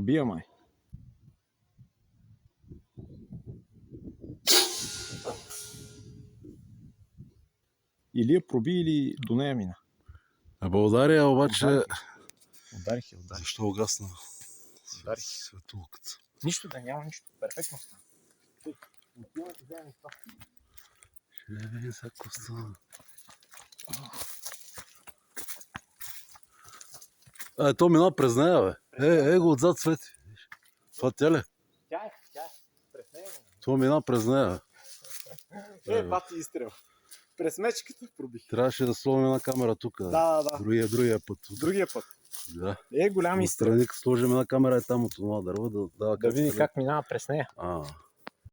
пробия, май. Или я проби, или до нея мина. България обаче... Ударих. Защо угасна Ударих. светулката? Нищо да няма, нищо. Перфектно стана. Отиваме да вземем това. Ще видим сега какво стана. То мина през нея, бе. Го отзад свети. Това тя ли? Тя е. През нея. Това мина през нея. Бати изстрел. През мечката пробих. Трябваше да сложим една камера тук. Да. Другия път. Другия път. Да. Голям изстрел. Отстрани, сложим една камера и там от това дърво да дава Да види как минава през нея.